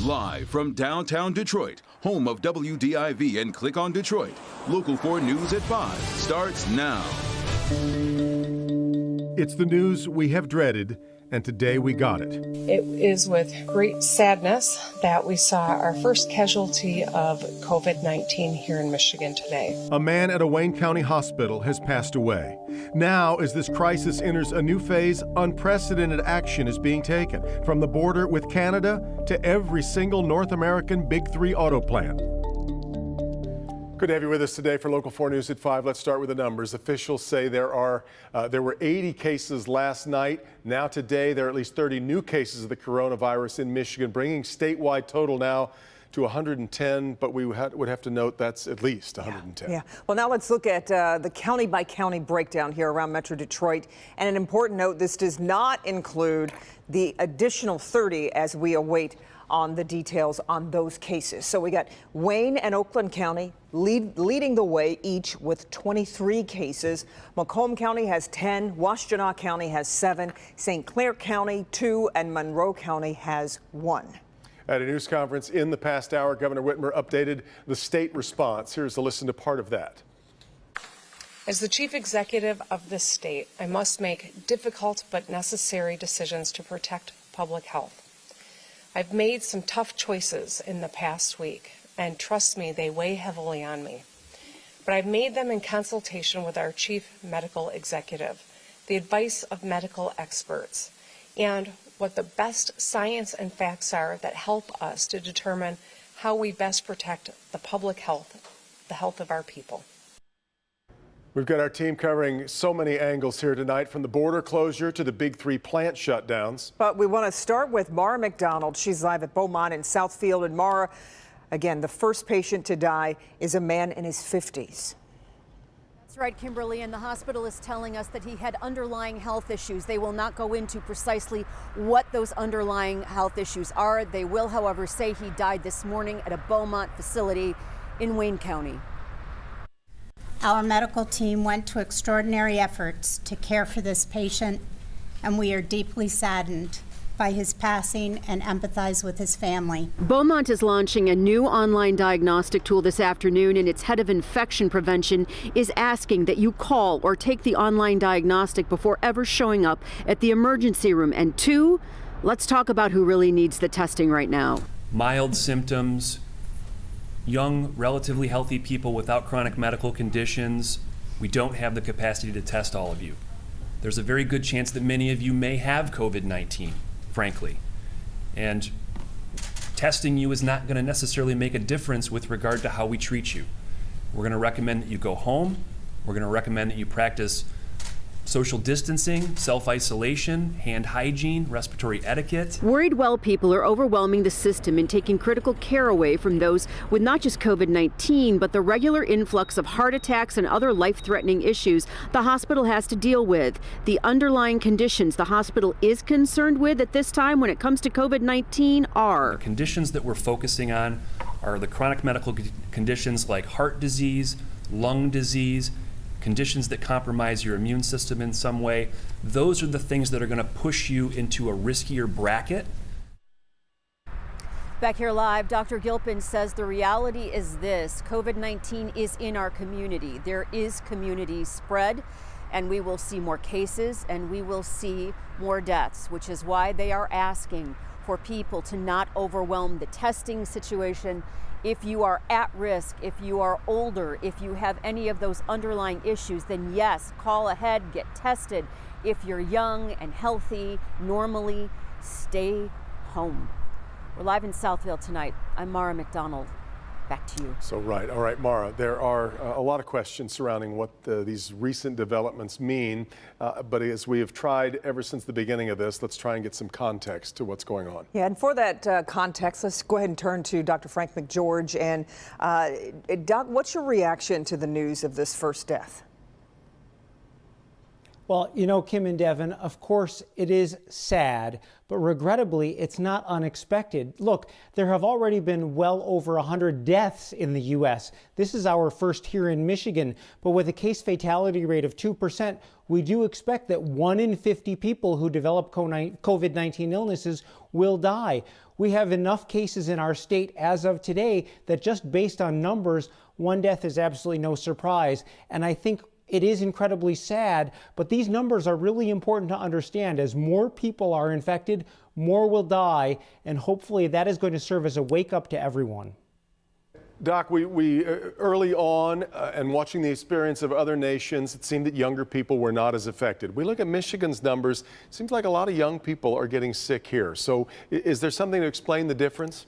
Live from downtown Detroit, home of WDIV and Click on Detroit, Local 4 News at 5 starts now. It's the news we have dreaded, and today we got it. It is with great sadness that we saw our first casualty of COVID-19 here in Michigan today. A man at a Wayne County hospital has passed away. Now, as this crisis enters a new phase, unprecedented action is being taken, from the border with Canada to every single North American Big Three auto plant. Good to have you with us today for Local 4 News at 5. Let's start with the numbers. Officials say there were 80 cases last night. Now today, there are at least 30 new cases of the coronavirus in Michigan, bringing statewide total now to 110, but we would have to note that's at least 110. Yeah. Well, now let's look at the county-by-county breakdown here around Metro Detroit. And an important note, this does not include the additional 30 as we await on the details on those cases. So we got Wayne and Oakland County leading the way, each with 23 cases. Macomb County has 10, Washtenaw County has 7, St. Clair County 2, and Monroe County has 1. At a news conference in the past hour, Governor Whitmer updated the state response. Here's a listen to part of that. As the chief executive of this state, I must make difficult but necessary decisions to protect public health. I've made some tough choices in the past week, and trust me, they weigh heavily on me. But I've made them in consultation with our chief medical executive, the advice of medical experts, and what the best science and facts are that help us to determine how we best protect the public health, the health of our people. We've got our team covering so many angles here tonight, from the border closure to the Big Three plant shutdowns. But we want to start with Mara McDonald. She's live at Beaumont in Southfield. And Mara, again, the first patient to die is a man in his 50s. That's right, Kimberly, and the hospital is telling us that he had underlying health issues. They will not go into precisely what those underlying health issues are. They will, however, say he died this morning at a Beaumont facility in Wayne County. Our medical team went to extraordinary efforts to care for this patient, and we are deeply saddened by his passing and empathize with his family. Beaumont is launching a new online diagnostic tool this afternoon, and its head of infection prevention is asking that you call or take the online diagnostic before ever showing up at the emergency room. And 2, let's talk about who really needs the testing right now. Mild symptoms, young, relatively healthy people without chronic medical conditions. We don't have the capacity to test all of you. There's a very good chance that many of you may have COVID-19, frankly. And testing you is not going to necessarily make a difference with regard to how we treat you. We're going to recommend that you go home. We're going to recommend that you practice social distancing, self-isolation, hand hygiene, respiratory etiquette. Worried well people are overwhelming the system and taking critical care away from those with not just COVID-19, but the regular influx of heart attacks and other life-threatening issues the hospital has to deal with. The underlying conditions the hospital is concerned with at this time when it comes to COVID-19 are. The conditions that we're focusing on are the chronic medical conditions like heart disease, lung disease, conditions that compromise your immune system in some way. Those are the things that are going to push you into a riskier bracket. Back here live, Dr. Gilpin says the reality is this: COVID-19 is in our community. There is community spread, and we will see more cases and we will see more deaths, which is why they are asking for people to not overwhelm the testing situation. If you are at risk, if you are older, if you have any of those underlying issues, then yes, call ahead, get tested. If you're young and healthy, normally, stay home. We're live in Southfield tonight. I'm Mara McDonald. Back to you. So right. All right, Mara, there are a lot of questions surrounding what these recent developments mean. But as we have tried ever since the beginning of this, let's try and get some context to what's going on. Yeah, and for that context, let's go ahead and turn to Dr. Frank McGeorge. And Doc, what's your reaction to the news of this first death? Well, you know, Kim and Devin, of course it is sad, but regrettably it's not unexpected. Look, there have already been well over 100 deaths in the U.S. This is our first here in Michigan, but with a case fatality rate of 2%, we do expect that 1 in 50 people who develop COVID-19 illnesses will die. We have enough cases in our state as of today that just based on numbers, one death is absolutely no surprise. And I think it is incredibly sad, but these numbers are really important to understand. As more people are infected, more will die, and hopefully that is going to serve as a wake-up to everyone. Doc, we early on and watching the experience of other nations, it seemed that younger people were not as affected. We look at Michigan's numbers, it seems like a lot of young people are getting sick here. So is there something to explain the difference?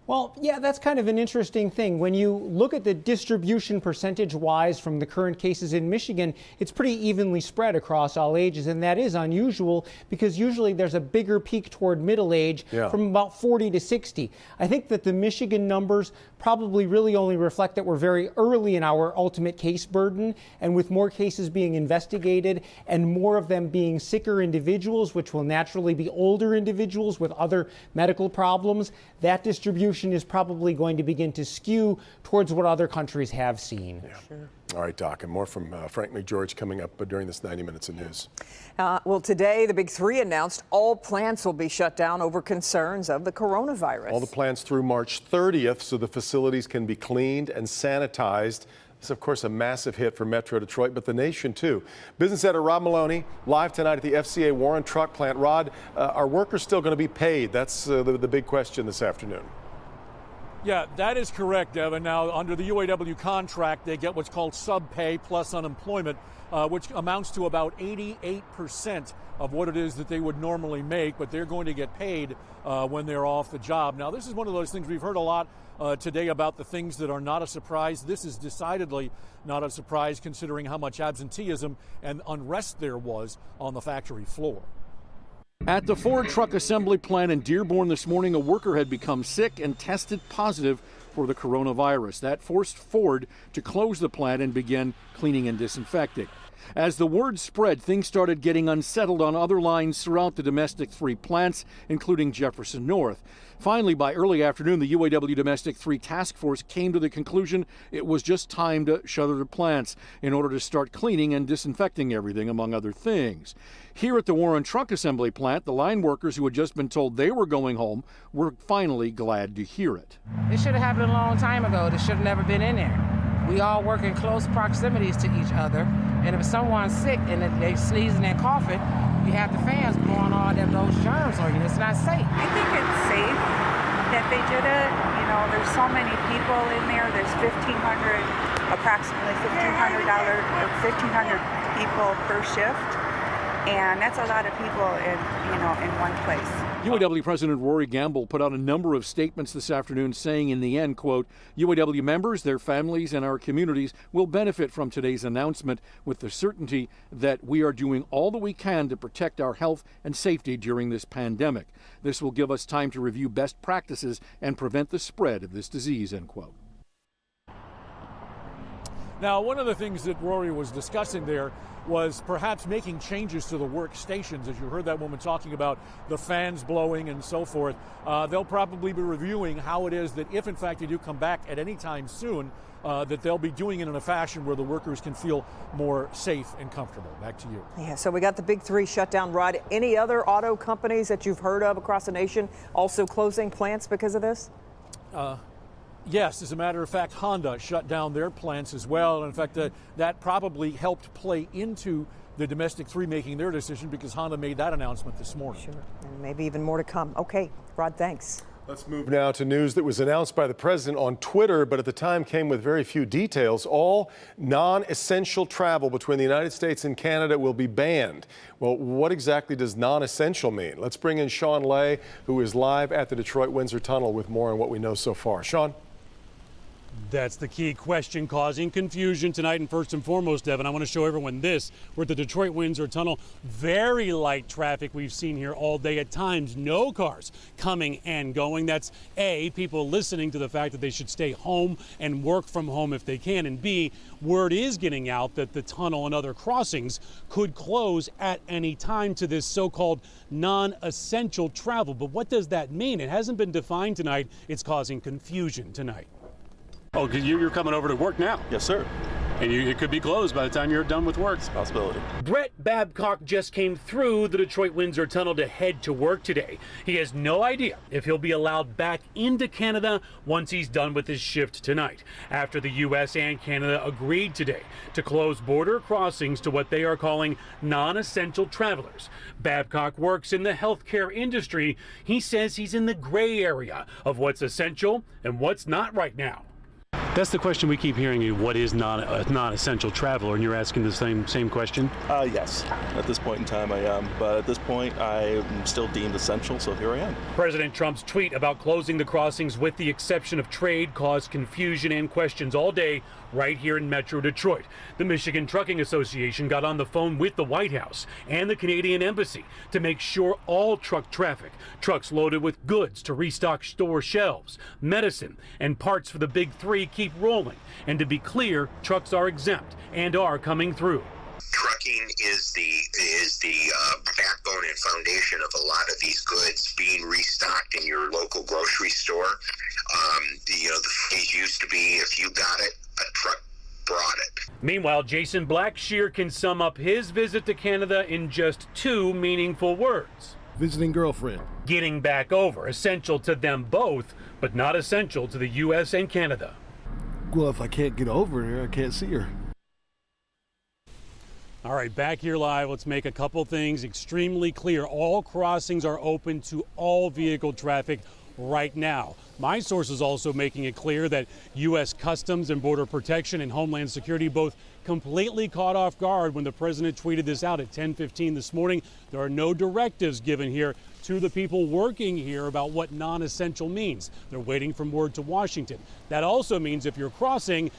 Well, yeah, that's kind of an interesting thing. When you look at the distribution percentage-wise from the current cases in Michigan, it's pretty evenly spread across all ages, and that is unusual because usually there's a bigger peak toward middle age from about 40 to 60. I think that the Michigan numbers probably really only reflect that we're very early in our ultimate case burden, and with more cases being investigated and more of them being sicker individuals, which will naturally be older individuals with other medical problems, that distribution is probably going to begin to skew towards what other countries have seen. Yeah. Sure. All right, Doc, and more from Frank McGeorge coming up during this 90 minutes of news. Well, today, the Big Three announced all plants will be shut down over concerns of the coronavirus. All the plants through March 30th, so the facilities can be cleaned and sanitized. It's, of course, a massive hit for Metro Detroit, but the nation, too. Business editor Rod Maloney, live tonight at the FCA Warren Truck Plant. Rod, are workers still going to be paid? That's the big question this afternoon. Yeah, that is correct, Devin. Now, under the UAW contract, they get what's called sub-pay plus unemployment, which amounts to about 88% of what it is that they would normally make, but they're going to get paid when they're off the job. Now, this is one of those things we've heard a lot today about the things that are not a surprise. This is decidedly not a surprise considering how much absenteeism and unrest there was on the factory floor. At the Ford truck assembly plant in Dearborn this morning, a worker had become sick and tested positive for the coronavirus. That forced Ford to close the plant and begin cleaning and disinfecting. As the word spread, things started getting unsettled on other lines throughout the Domestic 3 plants, including Jefferson North. Finally, by early afternoon, the UAW Domestic 3 task force came to the conclusion it was just time to shutter the plants in order to start cleaning and disinfecting everything, among other things. Here at the Warren Truck Assembly plant, the line workers who had just been told they were going home were finally glad to hear it. It should have happened a long time ago. This should have never been in there. We all work in close proximities to each other, and if someone's sick and they sneezing and coughing, you have the fans blowing all those germs on you. It's not safe. I think it's safe that they did it. You know, there's so many people in there. There's approximately $1,500 people per shift. And that's a lot of people in one place. UAW President Rory Gamble put out a number of statements this afternoon saying in the end, quote, UAW members, their families, and our communities will benefit from today's announcement with the certainty that we are doing all that we can to protect our health and safety during this pandemic. This will give us time to review best practices and prevent the spread of this disease, end quote. Now, one of the things that Rory was discussing there was perhaps making changes to the workstations. As you heard that woman talking about the fans blowing and so forth, they'll probably be reviewing how it is that if in fact you do come back at any time soon, that they'll be doing it in a fashion where the workers can feel more safe and comfortable. Back to you. Yeah, so we got the Big Three shut down, Rod. Any other auto companies that you've heard of across the nation also closing plants because of this? Yes, as a matter of fact, Honda shut down their plants as well. And in fact, that probably helped play into the Domestic 3 making their decision because Honda made that announcement this morning. Sure, and maybe even more to come. Okay, Rod, thanks. Let's move now to news that was announced by the president on Twitter, but at the time came with very few details. All non-essential travel between the United States and Canada will be banned. Well, what exactly does non-essential mean? Let's bring in Sean Lay, who is live at the Detroit-Windsor Tunnel with more on what we know so far. Sean? That's the key question causing confusion tonight. And first and foremost, Devin, I want to show everyone this. We're at the Detroit-Windsor Tunnel. Very light traffic we've seen here all day. At times, no cars coming and going. That's A, people listening to the fact that they should stay home and work from home if they can. And B, word is getting out that the tunnel and other crossings could close at any time to this so-called non-essential travel. But what does that mean? It hasn't been defined tonight. It's causing confusion tonight. Oh, you're coming over to work now? Yes, sir. And it could be closed by the time you're done with work. It's a possibility. Brett Babcock just came through the Detroit-Windsor Tunnel to head to work today. He has no idea if he'll be allowed back into Canada once he's done with his shift tonight, after the U.S. and Canada agreed today to close border crossings to what they are calling non-essential travelers. Babcock works in the healthcare industry. He says he's in the gray area of what's essential and what's not right now. That's the question we keep hearing. What is non-essential traveler? And you're asking the same question? Yes. At this point in time, I am. But at this point, I'm still deemed essential, so here I am. President Trump's tweet about closing the crossings with the exception of trade caused confusion and questions all day right here in Metro Detroit. The Michigan Trucking Association got on the phone with the White House and the Canadian Embassy to make sure all truck traffic, trucks loaded with goods to restock store shelves, medicine, and parts for the big three keep rolling. And to be clear, trucks are exempt and are coming through. Trucking is the backbone and foundation of a lot of these goods being restocked in your local grocery store. The phrase used to be, if you got it, a truck brought it. Meanwhile, Jason Blackshear can sum up his visit to Canada in just 2 meaningful words. Visiting girlfriend. Getting back over, essential to them both, but not essential to the U.S. and Canada. Well, if I can't get over her, I can't see her. All right, back here live. Let's make a couple things extremely clear. All crossings are open to all vehicle traffic right now. My source is also making it clear that U.S. Customs and Border Protection and Homeland Security both completely caught off guard when the president tweeted this out at 10:15 this morning. There are no directives given here to the people working here about what non-essential means. They're waiting for word to Washington. That also means if you're crossing,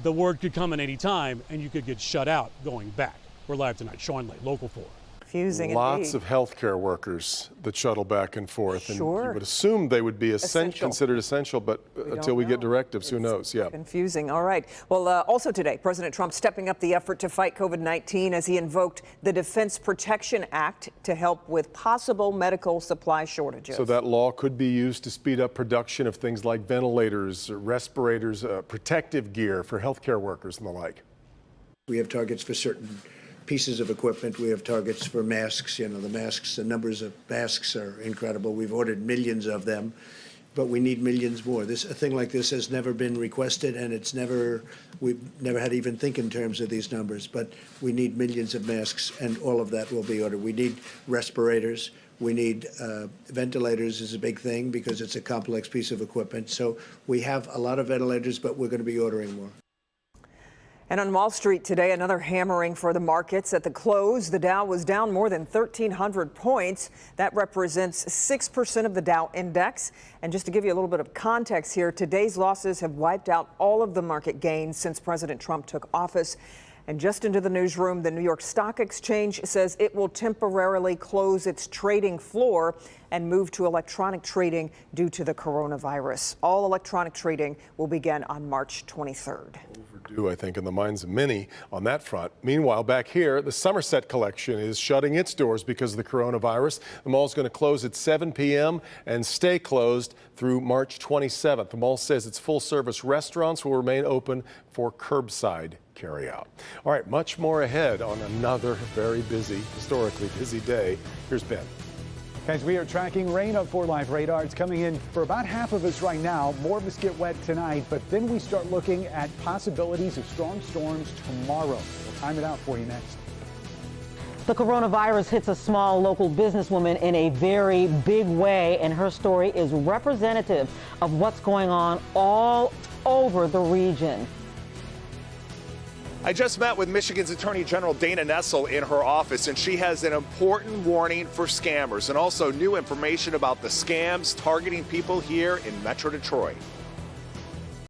the word could come at any time and you could get shut out going back. We're live tonight. Sean Lay, Local 4. Confusing Lots indeed. of healthcare workers that shuttle back and forth. Sure. And you would assume they would be Essential. considered essential, but until we get directives, who knows? Yeah. Confusing. All right. Well, also today, President Trump stepping up the effort to fight COVID-19 as he invoked the Defense Protection Act to help with possible medical supply shortages. So that law could be used to speed up production of things like ventilators, respirators, protective gear for healthcare workers and the like. We have targets for certain pieces of equipment. We have targets for masks. The masks, the numbers of masks are incredible. We've ordered millions of them, but we need millions more. A thing like this has never been requested, and we've never had to even think in terms of these numbers, but we need millions of masks, and all of that will be ordered. We need respirators. We need ventilators is a big thing because it's a complex piece of equipment. So we have a lot of ventilators, but we're going to be ordering more. And on Wall Street today, another hammering for the markets. At the close, the Dow was down more than 1,300 points. That represents 6% of the Dow index. And just to give you a little bit of context here, today's losses have wiped out all of the market gains since President Trump took office. And just into the newsroom, the New York Stock Exchange says it will temporarily close its trading floor and move to electronic trading due to the coronavirus. All electronic trading will begin on March 23rd. Overdue, I think, in the minds of many on that front. Meanwhile, back here, the Somerset Collection is shutting its doors because of the coronavirus. The mall's going to close at 7 p.m. and stay closed through March 27th. The mall says its full-service restaurants will remain open for curbside carry-out. All right, much more ahead on another very busy, historically busy day. Here's Ben. As we are tracking rain on 4 Live radar, it's coming in for about half of us right now. More of us get wet tonight, but then we start looking at possibilities of strong storms tomorrow. We'll time it out for you next. The coronavirus hits a small local businesswoman in a very big way, and her story is representative of what's going on all over the region. I just met with Michigan's Attorney General Dana Nessel in her office, and she has an important warning for scammers and also new information about the scams targeting people here in Metro Detroit.